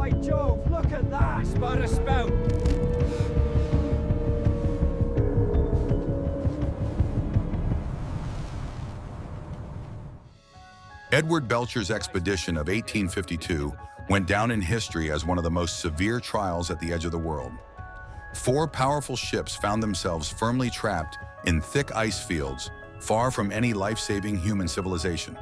By Jove, look at that! Spot a spout! Edward Belcher's expedition of 1852 went down in history as one of the most severe trials at the edge of the world. 4 powerful ships found themselves firmly trapped in thick ice fields, far from any life-saving human civilization.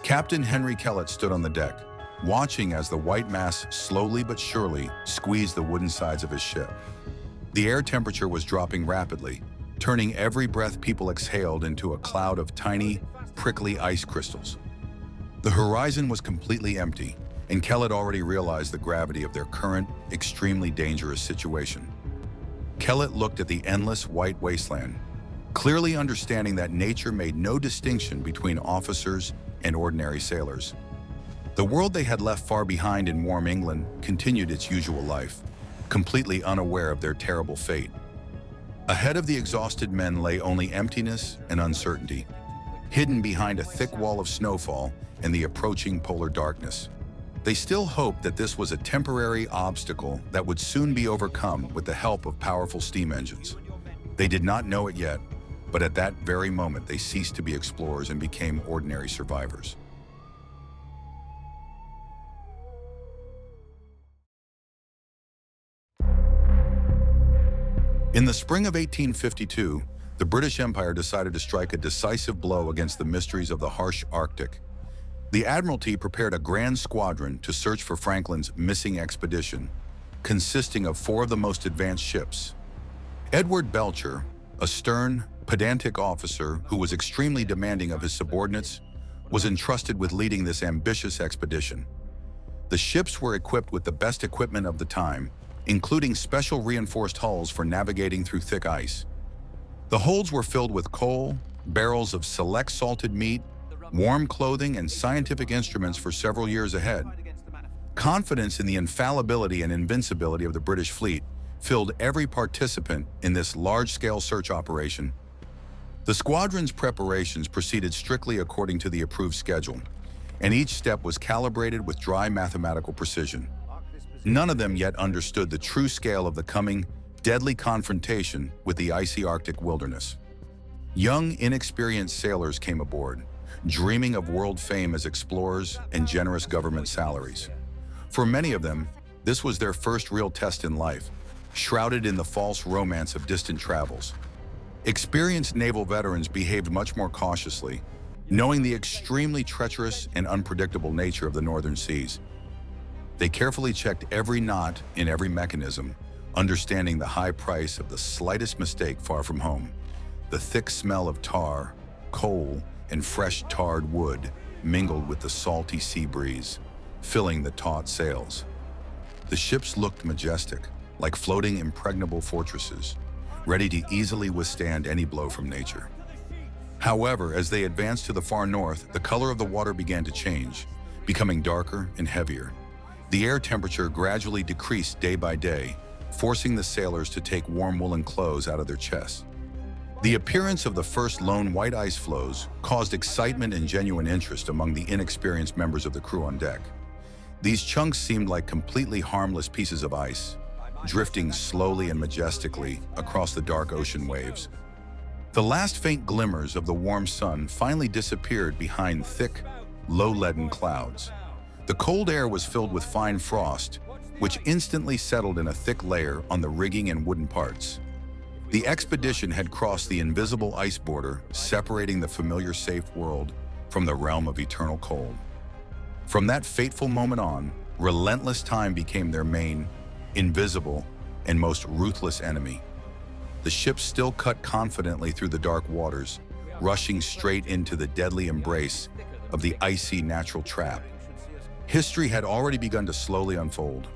Captain Henry Kellett stood on the deck, watching as the white mass slowly but surely squeezed the wooden sides of his ship. The air temperature was dropping rapidly, turning every breath people exhaled into a cloud of tiny, prickly ice crystals. The horizon was completely empty, and Kellett already realized the gravity of their current, extremely dangerous situation. Kellett looked at the endless white wasteland, clearly understanding that nature made no distinction between officers and ordinary sailors. The world they had left far behind in warm England continued its usual life, completely unaware of their terrible fate. Ahead of the exhausted men lay only emptiness and uncertainty, hidden behind a thick wall of snowfall and the approaching polar darkness. They still hoped that this was a temporary obstacle that would soon be overcome with the help of powerful steam engines. They did not know it yet, but at that very moment they ceased to be explorers and became ordinary survivors. In the spring of 1852, the British Empire decided to strike a decisive blow against the mysteries of the harsh Arctic. The Admiralty prepared a grand squadron to search for Franklin's missing expedition, consisting of 4 of the most advanced ships. Edward Belcher, a stern, pedantic officer who was extremely demanding of his subordinates, was entrusted with leading this ambitious expedition. The ships were equipped with the best equipment of the time, including special reinforced hulls for navigating through thick ice. The holds were filled with coal, barrels of select salted meat, warm clothing, and scientific instruments for several years ahead. Confidence in the infallibility and invincibility of the British fleet filled every participant in this large-scale search operation. The squadron's preparations proceeded strictly according to the approved schedule, and each step was calibrated with dry mathematical precision. None of them yet understood the true scale of the coming, deadly confrontation with the icy Arctic wilderness. Young, inexperienced sailors came aboard, dreaming of world fame as explorers and generous government salaries. For many of them, this was their first real test in life, shrouded in the false romance of distant travels. Experienced naval veterans behaved much more cautiously, knowing the extremely treacherous and unpredictable nature of the northern seas. They carefully checked every knot in every mechanism, understanding the high price of the slightest mistake far from home. The thick smell of tar, coal, and fresh tarred wood mingled with the salty sea breeze, filling the taut sails. The ships looked majestic, like floating impregnable fortresses, ready to easily withstand any blow from nature. However, as they advanced to the far north, the color of the water began to change, becoming darker and heavier. The air temperature gradually decreased day by day, forcing the sailors to take warm woolen clothes out of their chests. The appearance of the first lone white ice floes caused excitement and genuine interest among the inexperienced members of the crew on deck. These chunks seemed like completely harmless pieces of ice, drifting slowly and majestically across the dark ocean waves. The last faint glimmers of the warm sun finally disappeared behind thick, low-leaden clouds. The cold air was filled with fine frost, which instantly settled in a thick layer on the rigging and wooden parts. The expedition had crossed the invisible ice border, separating the familiar safe world from the realm of eternal cold. From that fateful moment on, relentless time became their main, invisible, and most ruthless enemy. The ships still cut confidently through the dark waters, rushing straight into the deadly embrace of the icy natural trap. History had already begun to slowly unfold,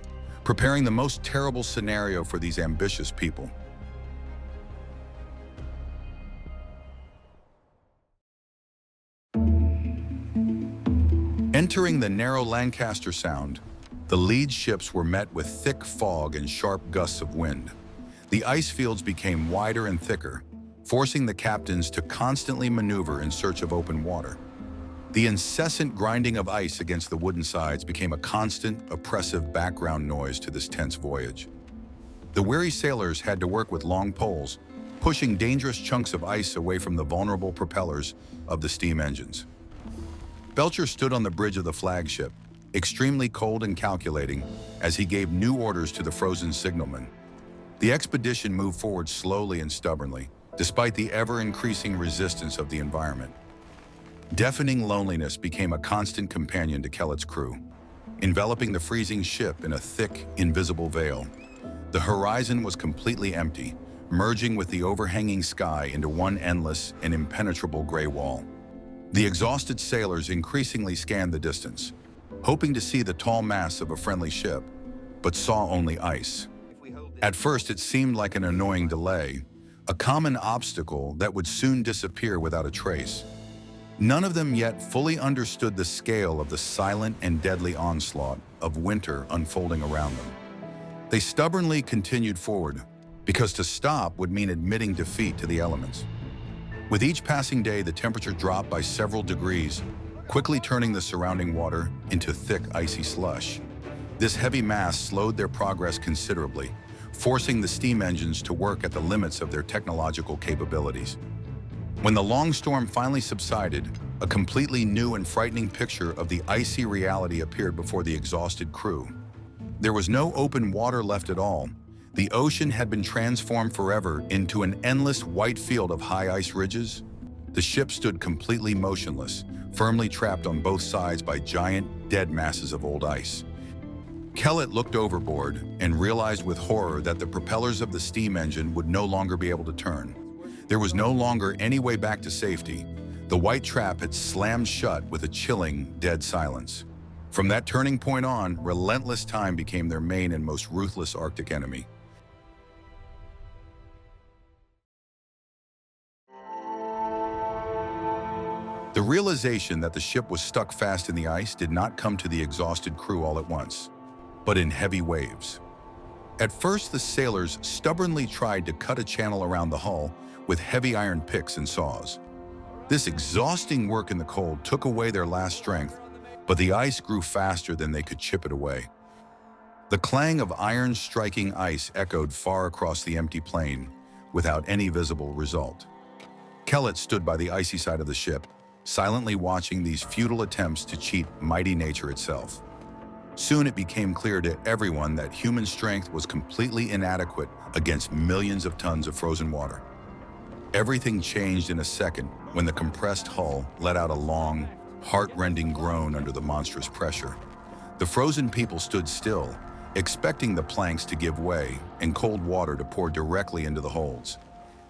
preparing the most terrible scenario for these ambitious people. Entering the narrow Lancaster Sound, the lead ships were met with thick fog and sharp gusts of wind. The ice fields became wider and thicker, forcing the captains to constantly maneuver in search of open water. The incessant grinding of ice against the wooden sides became a constant, oppressive background noise to this tense voyage. The weary sailors had to work with long poles, pushing dangerous chunks of ice away from the vulnerable propellers of the steam engines. Belcher stood on the bridge of the flagship, extremely cold and calculating, as he gave new orders to the frozen signalman. The expedition moved forward slowly and stubbornly, despite the ever-increasing resistance of the environment. Deafening loneliness became a constant companion to Kellett's crew, enveloping the freezing ship in a thick, invisible veil. The horizon was completely empty, merging with the overhanging sky into one endless and impenetrable gray wall. The exhausted sailors increasingly scanned the distance, hoping to see the tall masts of a friendly ship, but saw only ice. At first, it seemed like an annoying delay, a common obstacle that would soon disappear without a trace. None of them yet fully understood the scale of the silent and deadly onslaught of winter unfolding around them. They stubbornly continued forward, because to stop would mean admitting defeat to the elements. With each passing day, the temperature dropped by several degrees, quickly turning the surrounding water into thick, icy slush. This heavy mass slowed their progress considerably, forcing the steam engines to work at the limits of their technological capabilities. When the long storm finally subsided, a completely new and frightening picture of the icy reality appeared before the exhausted crew. There was no open water left at all. The ocean had been transformed forever into an endless white field of high ice ridges. The ship stood completely motionless, firmly trapped on both sides by giant, dead masses of old ice. Kellett looked overboard and realized with horror that the propellers of the steam engine would no longer be able to turn. There was no longer any way back to safety. The white trap had slammed shut with a chilling, dead silence. From that turning point on, relentless time became their main and most ruthless Arctic enemy. The realization that the ship was stuck fast in the ice did not come to the exhausted crew all at once, but in heavy waves. At first, the sailors stubbornly tried to cut a channel around the hull with heavy iron picks and saws. This exhausting work in the cold took away their last strength, but the ice grew faster than they could chip it away. The clang of iron striking ice echoed far across the empty plain, without any visible result. Kellett stood by the icy side of the ship, silently watching these futile attempts to cheat mighty nature itself. Soon it became clear to everyone that human strength was completely inadequate against millions of tons of frozen water. Everything changed in a second when the compressed hull let out a long, heart-rending groan under the monstrous pressure. The frozen people stood still, expecting the planks to give way and cold water to pour directly into the holds.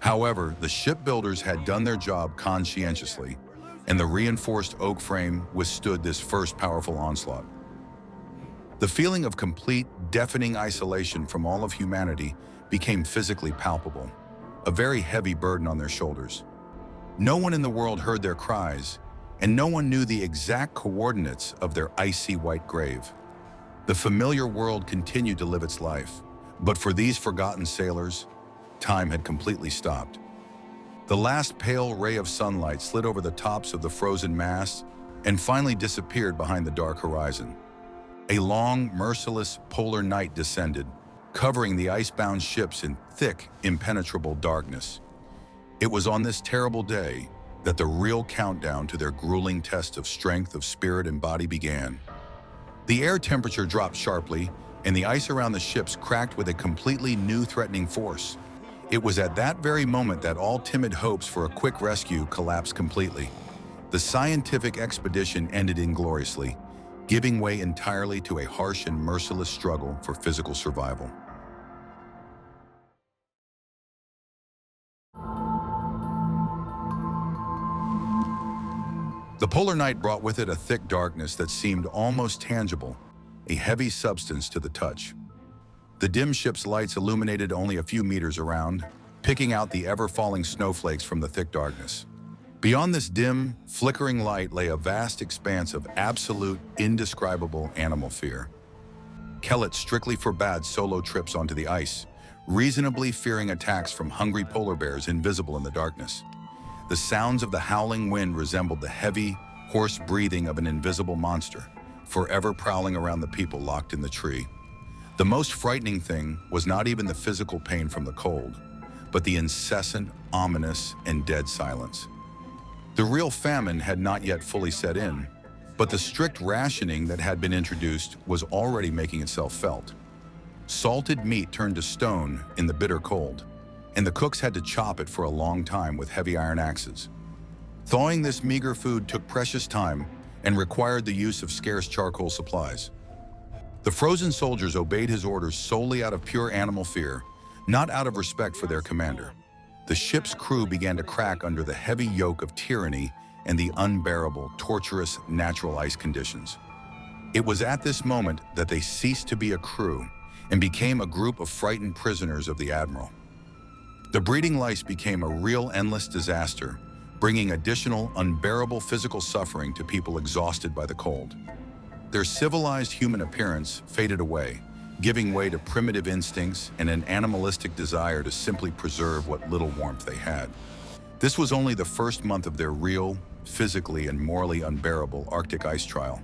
However, the shipbuilders had done their job conscientiously, and the reinforced oak frame withstood this first powerful onslaught. The feeling of complete, deafening isolation from all of humanity became physically palpable, a very heavy burden on their shoulders. No one in the world heard their cries, and no one knew the exact coordinates of their icy white grave. The familiar world continued to live its life, but for these forgotten sailors, time had completely stopped. The last pale ray of sunlight slid over the tops of the frozen masts and finally disappeared behind the dark horizon. A long, merciless polar night descended, covering the icebound ships in thick, impenetrable darkness. It was on this terrible day that the real countdown to their grueling test of strength of spirit and body began. The air temperature dropped sharply, and the ice around the ships cracked with a completely new threatening force. It was at that very moment that all timid hopes for a quick rescue collapsed completely. The scientific expedition ended ingloriously, giving way entirely to a harsh and merciless struggle for physical survival. The polar night brought with it a thick darkness that seemed almost tangible, a heavy substance to the touch. The dim ship's lights illuminated only a few meters around, picking out the ever-falling snowflakes from the thick darkness. Beyond this dim, flickering light lay a vast expanse of absolute, indescribable animal fear. Kellett strictly forbade solo trips onto the ice, reasonably fearing attacks from hungry polar bears invisible in the darkness. The sounds of the howling wind resembled the heavy, hoarse breathing of an invisible monster, forever prowling around the people locked in the tree. The most frightening thing was not even the physical pain from the cold, but the incessant, ominous, and dead silence. The real famine had not yet fully set in, but the strict rationing that had been introduced was already making itself felt. Salted meat turned to stone in the bitter cold, and the cooks had to chop it for a long time with heavy iron axes. Thawing this meager food took precious time and required the use of scarce charcoal supplies. The frozen soldiers obeyed his orders solely out of pure animal fear, not out of respect for their commander. The ship's crew began to crack under the heavy yoke of tyranny and the unbearable, torturous natural ice conditions. It was at this moment that they ceased to be a crew and became a group of frightened prisoners of the admiral. The breeding lice became a real endless disaster, bringing additional, unbearable physical suffering to people exhausted by the cold. Their civilized human appearance faded away, giving way to primitive instincts and an animalistic desire to simply preserve what little warmth they had. This was only the first month of their real, physically and morally unbearable Arctic ice trial.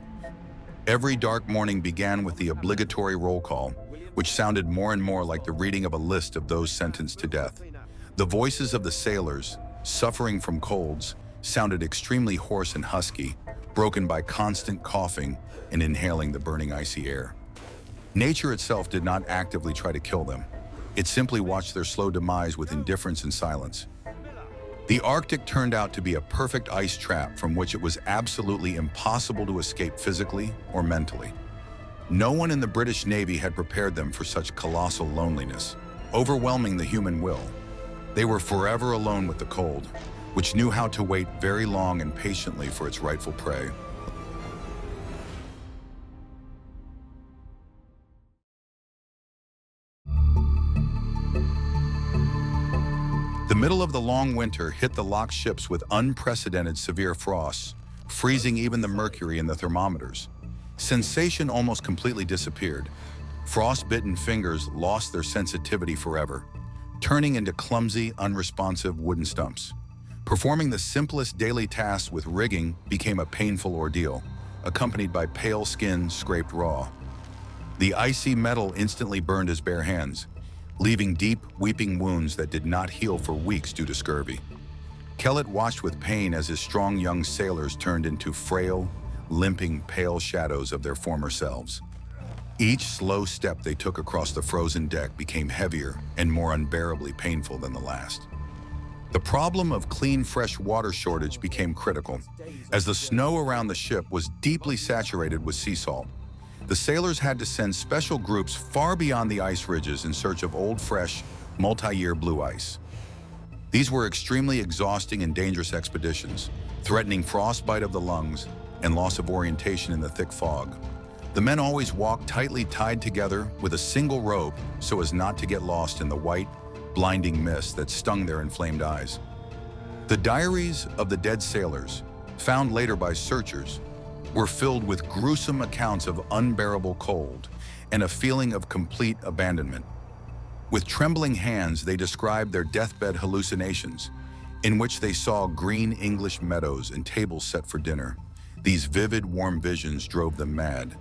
Every dark morning began with the obligatory roll call, which sounded more and more like the reading of a list of those sentenced to death. The voices of the sailors, suffering from colds, sounded extremely hoarse and husky, broken by constant coughing and inhaling the burning icy air. Nature itself did not actively try to kill them. It simply watched their slow demise with indifference and silence. The Arctic turned out to be a perfect ice trap from which it was absolutely impossible to escape physically or mentally. No one in the British Navy had prepared them for such colossal loneliness, overwhelming the human will. They were forever alone with the cold, which knew how to wait very long and patiently for its rightful prey. The middle of the long winter hit the locked ships with unprecedented severe frosts, freezing even the mercury in the thermometers. Sensation almost completely disappeared. Frost-bitten fingers lost their sensitivity forever, turning into clumsy, unresponsive wooden stumps. Performing the simplest daily tasks with rigging became a painful ordeal, accompanied by pale skin scraped raw. The icy metal instantly burned his bare hands, leaving deep, weeping wounds that did not heal for weeks due to scurvy. Kellett watched with pain as his strong young sailors turned into frail, limping, pale shadows of their former selves. Each slow step they took across the frozen deck became heavier and more unbearably painful than the last. The problem of clean, fresh water shortage became critical, as the snow around the ship was deeply saturated with sea salt. The sailors had to send special groups far beyond the ice ridges in search of old, fresh, multi-year blue ice. These were extremely exhausting and dangerous expeditions, threatening frostbite of the lungs and loss of orientation in the thick fog. The men always walked tightly tied together with a single rope so as not to get lost in the white, blinding mist that stung their inflamed eyes. The diaries of the dead sailors, found later by searchers, were filled with gruesome accounts of unbearable cold and a feeling of complete abandonment. With trembling hands, they described their deathbed hallucinations, in which they saw green English meadows and tables set for dinner. These vivid, warm visions drove them mad,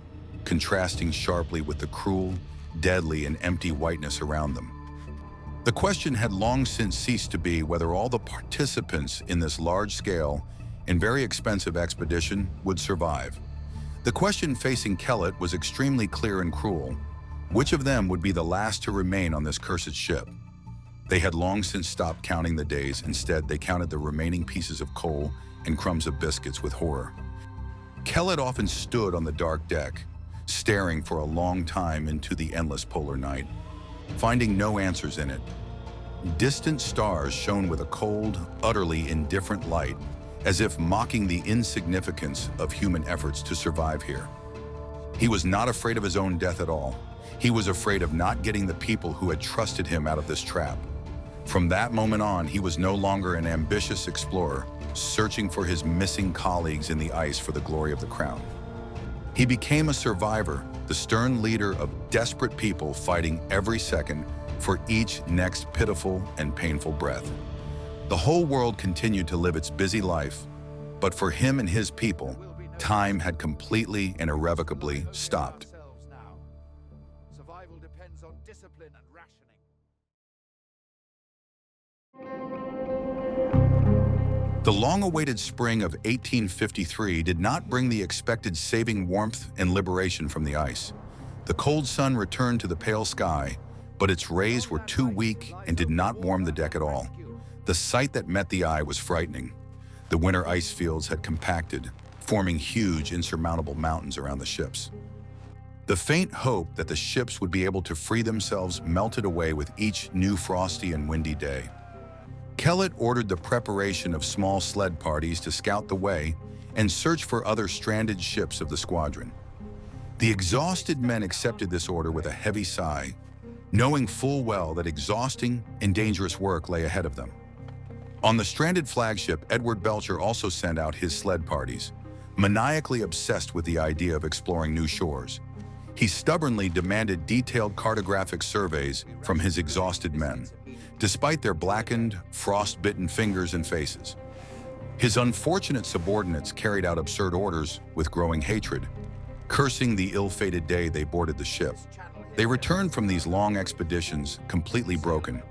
contrasting sharply with the cruel, deadly, and empty whiteness around them. The question had long since ceased to be whether all the participants in this large-scale and very expensive expedition would survive. The question facing Kellett was extremely clear and cruel. Which of them would be the last to remain on this cursed ship? They had long since stopped counting the days. Instead, they counted the remaining pieces of coal and crumbs of biscuits with horror. Kellett often stood on the dark deck, staring for a long time into the endless polar night, finding no answers in it. Distant stars shone with a cold, utterly indifferent light, as if mocking the insignificance of human efforts to survive here. He was not afraid of his own death at all. He was afraid of not getting the people who had trusted him out of this trap. From that moment on, he was no longer an ambitious explorer, searching for his missing colleagues in the ice for the glory of the crown. He became a survivor, the stern leader of desperate people fighting every second for each next pitiful and painful breath. The whole world continued to live its busy life, But for him and his people, time had completely and irrevocably stopped. Survival depends on discipline and rationing. The long-awaited spring of 1853 did not bring the expected saving warmth and liberation from the ice. The cold sun returned to the pale sky, but its rays were too weak and did not warm the deck at all. The sight that met the eye was frightening. The winter ice fields had compacted, forming huge, insurmountable mountains around the ships. The faint hope that the ships would be able to free themselves melted away with each new frosty and windy day. Kellett ordered the preparation of small sled parties to scout the way and search for other stranded ships of the squadron. The exhausted men accepted this order with a heavy sigh, knowing full well that exhausting and dangerous work lay ahead of them. On the stranded flagship, Edward Belcher also sent out his sled parties, maniacally obsessed with the idea of exploring new shores. He stubbornly demanded detailed cartographic surveys from his exhausted men, despite their blackened, frost-bitten fingers and faces. His unfortunate subordinates carried out absurd orders with growing hatred, cursing the ill-fated day they boarded the ship. They returned from these long expeditions completely broken,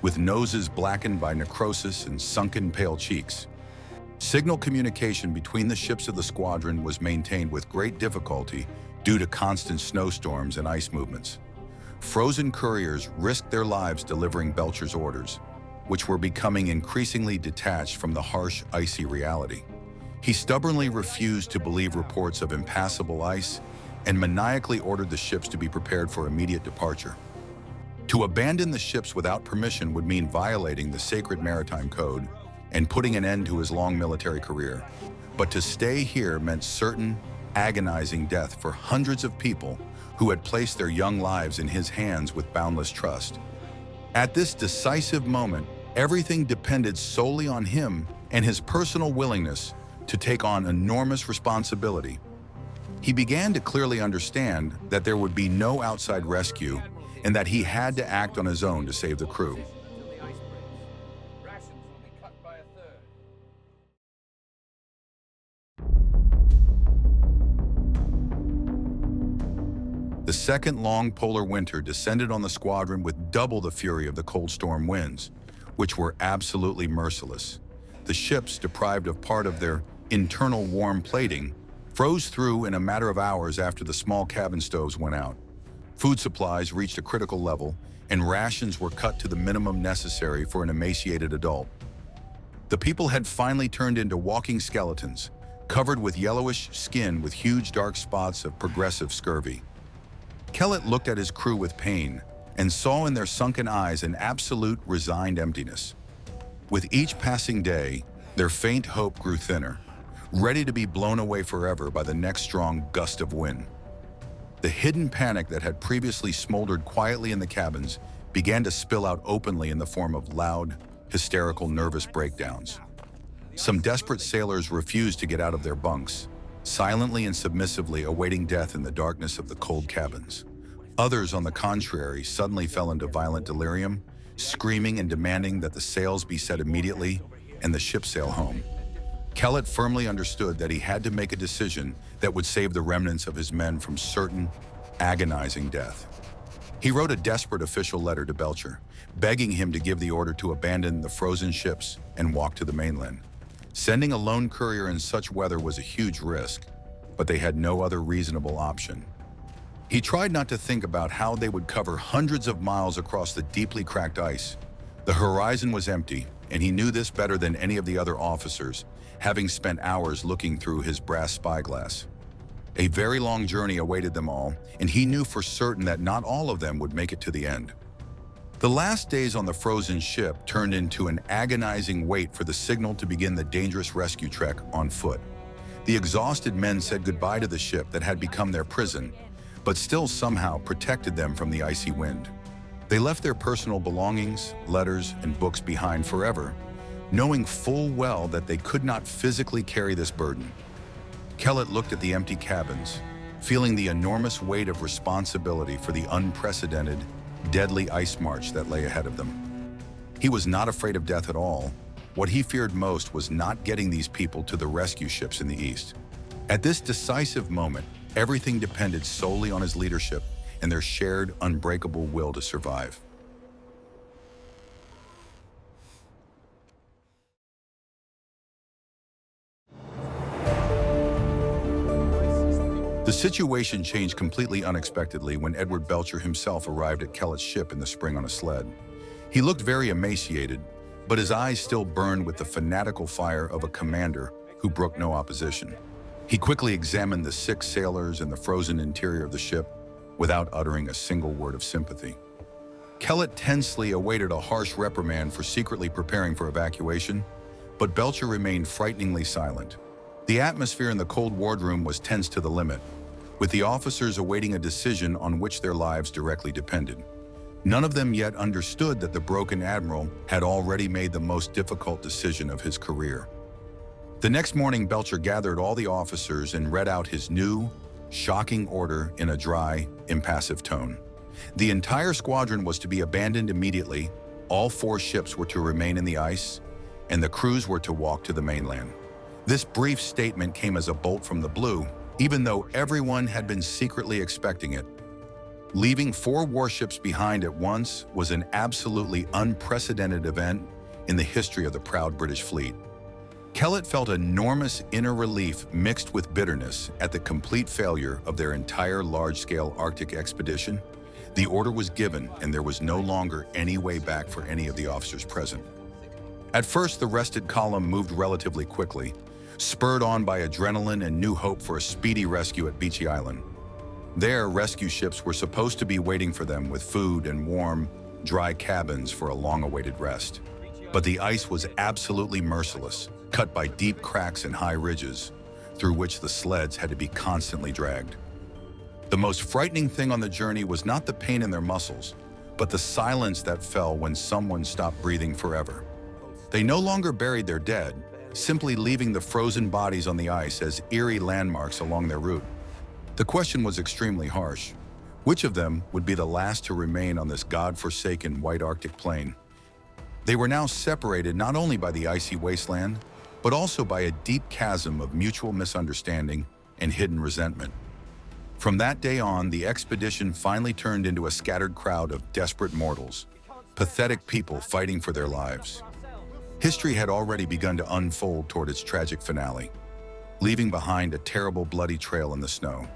with noses blackened by necrosis and sunken pale cheeks. Signal communication between the ships of the squadron was maintained with great difficulty due to constant snowstorms and ice movements. Frozen couriers risked their lives delivering Belcher's orders, which were becoming increasingly detached from the harsh, icy reality. He stubbornly refused to believe reports of impassable ice and maniacally ordered the ships to be prepared for immediate departure. To abandon the ships without permission would mean violating the sacred maritime code and putting an end to his long military career. But to stay here meant certain, agonizing death for hundreds of people who had placed their young lives in his hands with boundless trust. At this decisive moment, everything depended solely on him and his personal willingness to take on enormous responsibility. He began to clearly understand that there would be no outside rescue and that he had to act on his own to save the crew. The second long polar winter descended on the squadron with double the fury of the cold storm winds, which were absolutely merciless. The ships, deprived of part of their internal warm plating, froze through in a matter of hours after the small cabin stoves went out. Food supplies reached a critical level, and rations were cut to the minimum necessary for an emaciated adult. The people had finally turned into walking skeletons, covered with yellowish skin with huge dark spots of progressive scurvy. Kellett looked at his crew with pain and saw in their sunken eyes an absolute resigned emptiness. With each passing day, their faint hope grew thinner, ready to be blown away forever by the next strong gust of wind. The hidden panic that had previously smoldered quietly in the cabins began to spill out openly in the form of loud, hysterical, nervous breakdowns. Some desperate sailors refused to get out of their bunks, silently and submissively awaiting death in the darkness of the cold cabins. Others, on the contrary, suddenly fell into violent delirium, screaming and demanding that the sails be set immediately and the ship sail home. Kellett firmly understood that he had to make a decision that would save the remnants of his men from certain, agonizing death. He wrote a desperate official letter to Belcher, begging him to give the order to abandon the frozen ships and walk to the mainland. Sending a lone courier in such weather was a huge risk, but they had no other reasonable option. He tried not to think about how they would cover hundreds of miles across the deeply cracked ice. The horizon was empty, and he knew this better than any of the other officers, having spent hours looking through his brass spyglass. A very long journey awaited them all, and he knew for certain that not all of them would make it to the end. The last days on the frozen ship turned into an agonizing wait for the signal to begin the dangerous rescue trek on foot. The exhausted men said goodbye to the ship that had become their prison, but still somehow protected them from the icy wind. They left their personal belongings, letters, and books behind forever, knowing full well that they could not physically carry this burden. Kellett looked at the empty cabins, feeling the enormous weight of responsibility for the unprecedented, deadly ice march that lay ahead of them. He was not afraid of death at all, what he feared most was not getting these people to the rescue ships in the east. At this decisive moment, everything depended solely on his leadership and their shared, unbreakable will to survive. The situation changed completely unexpectedly when Edward Belcher himself arrived at Kellett's ship in the spring on a sled. He looked very emaciated, but his eyes still burned with the fanatical fire of a commander who brooked no opposition. He quickly examined the sick sailors and the frozen interior of the ship without uttering a single word of sympathy. Kellett tensely awaited a harsh reprimand for secretly preparing for evacuation, but Belcher remained frighteningly silent. The atmosphere in the cold wardroom was tense to the limit, with the officers awaiting a decision on which their lives directly depended. None of them yet understood that the broken admiral had already made the most difficult decision of his career. The next morning, Belcher gathered all the officers and read out his new, shocking order in a dry, impassive tone. The entire squadron was to be abandoned immediately, all 4 ships were to remain in the ice, and the crews were to walk to the mainland. This brief statement came as a bolt from the blue, even though everyone had been secretly expecting it. Leaving 4 warships behind at once was an absolutely unprecedented event in the history of the proud British fleet. Kellett felt enormous inner relief mixed with bitterness at the complete failure of their entire large-scale Arctic expedition. The order was given, and there was no longer any way back for any of the officers present. At first, the rested column moved relatively quickly, spurred on by adrenaline and new hope for a speedy rescue at Beechy Island. There, rescue ships were supposed to be waiting for them with food and warm, dry cabins for a long-awaited rest. But the ice was absolutely merciless, cut by deep cracks and high ridges, through which the sleds had to be constantly dragged. The most frightening thing on the journey was not the pain in their muscles, but the silence that fell when someone stopped breathing forever. They no longer buried their dead, simply leaving the frozen bodies on the ice as eerie landmarks along their route. The question was extremely harsh. Which of them would be the last to remain on this god-forsaken white Arctic plain? They were now separated not only by the icy wasteland, but also by a deep chasm of mutual misunderstanding and hidden resentment. From that day on, the expedition finally turned into a scattered crowd of desperate mortals, pathetic people fighting for their lives. History had already begun to unfold toward its tragic finale, leaving behind a terrible bloody trail in the snow.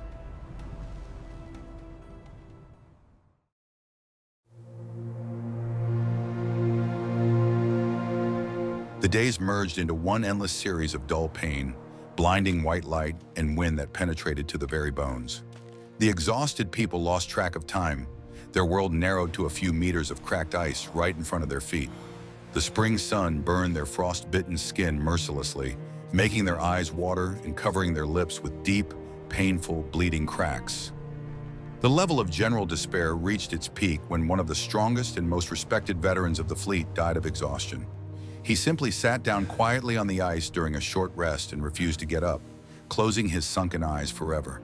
The days merged into one endless series of dull pain, blinding white light, and wind that penetrated to the very bones. The exhausted people lost track of time. Their world narrowed to a few meters of cracked ice right in front of their feet. The spring sun burned their frost-bitten skin mercilessly, making their eyes water and covering their lips with deep, painful, bleeding cracks. The level of general despair reached its peak when one of the strongest and most respected veterans of the fleet died of exhaustion. He simply sat down quietly on the ice during a short rest and refused to get up, closing his sunken eyes forever.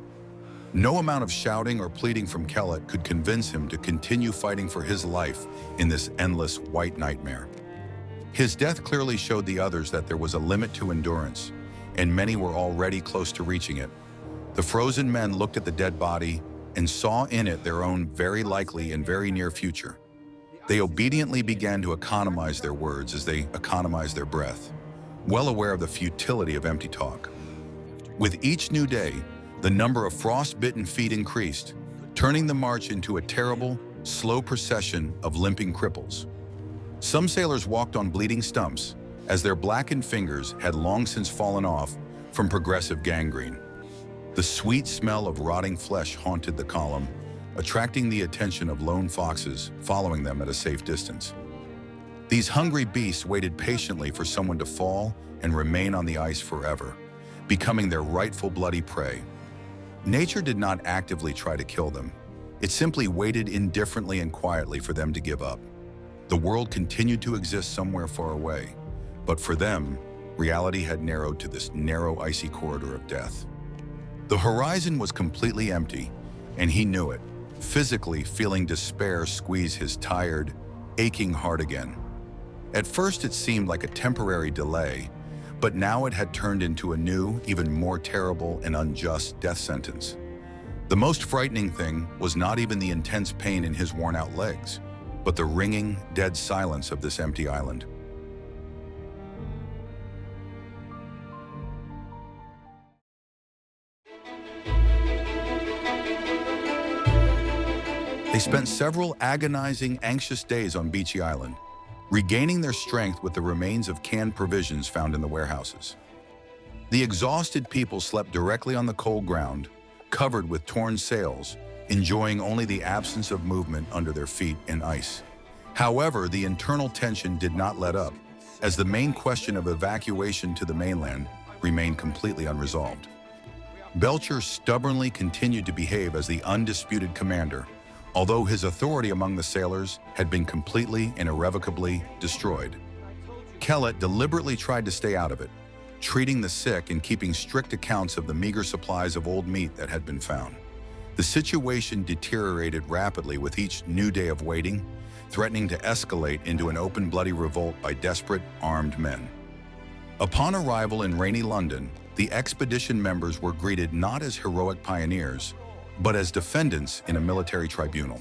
No amount of shouting or pleading from Kellett could convince him to continue fighting for his life in this endless white nightmare. His death clearly showed the others that there was a limit to endurance, and many were already close to reaching it. The frozen men looked at the dead body and saw in it their own very likely and very near future. They obediently began to economize their words as they economized their breath, well aware of the futility of empty talk. With each new day, the number of frost-bitten feet increased, turning the march into a terrible, slow procession of limping cripples. Some sailors walked on bleeding stumps, as their blackened fingers had long since fallen off from progressive gangrene. The sweet smell of rotting flesh haunted the column, attracting the attention of lone foxes following them at a safe distance. These hungry beasts waited patiently for someone to fall and remain on the ice forever, becoming their rightful bloody prey. Nature did not actively try to kill them. It simply waited indifferently and quietly for them to give up. The world continued to exist somewhere far away, but for them, reality had narrowed to this narrow, icy corridor of death. The horizon was completely empty, and he knew it, physically feeling despair squeeze his tired, aching heart again. At first it seemed like a temporary delay, but now it had turned into a new, even more terrible and unjust death sentence. The most frightening thing was not even the intense pain in his worn-out legs, but the ringing, dead silence of this empty island. They spent several agonizing, anxious days on Beachy Island, regaining their strength with the remains of canned provisions found in the warehouses. The exhausted people slept directly on the cold ground, covered with torn sails, enjoying only the absence of movement under their feet in ice. However, the internal tension did not let up, as the main question of evacuation to the mainland remained completely unresolved. Belcher stubbornly continued to behave as the undisputed commander, although his authority among the sailors had been completely and irrevocably destroyed. Kellett deliberately tried to stay out of it, treating the sick and keeping strict accounts of the meager supplies of old meat that had been found. The situation deteriorated rapidly with each new day of waiting, threatening to escalate into an open bloody revolt by desperate, armed men. Upon arrival in rainy London, the expedition members were greeted not as heroic pioneers, but as defendants in a military tribunal.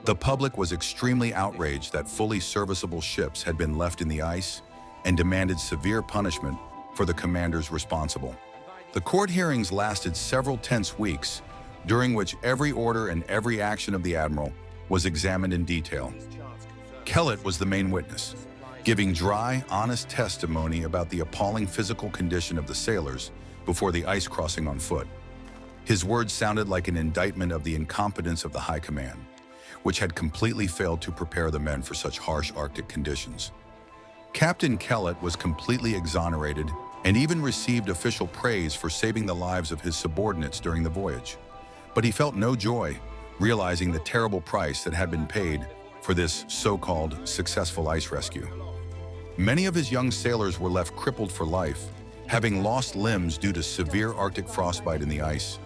The public was extremely outraged that fully serviceable ships had been left in the ice and demanded severe punishment for the commanders responsible. The court hearings lasted several tense weeks, during which every order and every action of the admiral was examined in detail. Kellett was the main witness, giving dry, honest testimony about the appalling physical condition of the sailors before the ice crossing on foot. His words sounded like an indictment of the incompetence of the High Command, which had completely failed to prepare the men for such harsh Arctic conditions. Captain Kellett was completely exonerated and even received official praise for saving the lives of his subordinates during the voyage. But he felt no joy, realizing the terrible price that had been paid for this so-called successful ice rescue. Many of his young sailors were left crippled for life, having lost limbs due to severe Arctic frostbite in the ice.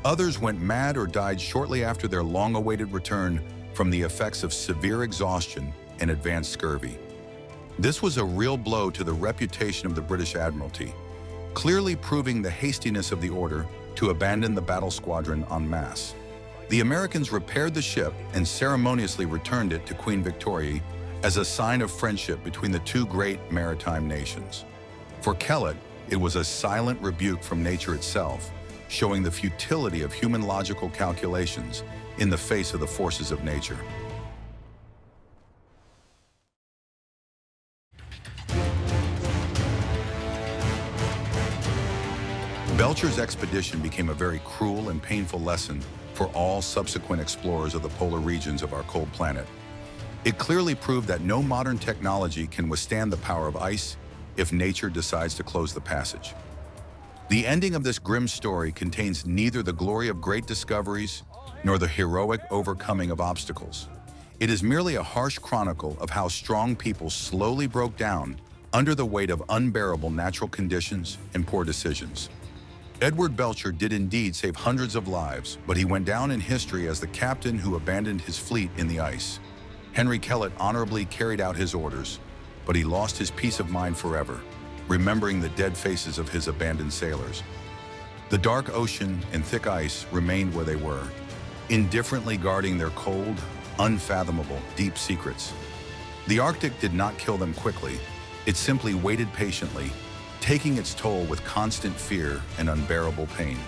Others went mad or died shortly after their long-awaited return from the effects of severe exhaustion and advanced scurvy. This was a real blow to the reputation of the British Admiralty, clearly proving the hastiness of the order to abandon the battle squadron en masse. The Americans repaired the ship and ceremoniously returned it to Queen Victoria as a sign of friendship between the two great maritime nations. For Kellett, it was a silent rebuke from nature itself, showing the futility of human logical calculations in the face of the forces of nature. Belcher's expedition became a very cruel and painful lesson for all subsequent explorers of the polar regions of our cold planet. It clearly proved that no modern technology can withstand the power of ice if nature decides to close the passage. The ending of this grim story contains neither the glory of great discoveries nor the heroic overcoming of obstacles. It is merely a harsh chronicle of how strong people slowly broke down under the weight of unbearable natural conditions and poor decisions. Edward Belcher did indeed save hundreds of lives, but he went down in history as the captain who abandoned his fleet in the ice. Henry Kellett honorably carried out his orders, but he lost his peace of mind forever, remembering the dead faces of his abandoned sailors. The dark ocean and thick ice remained where they were, indifferently guarding their cold, unfathomable, deep secrets. The Arctic did not kill them quickly. It simply waited patiently, taking its toll with constant fear and unbearable pain.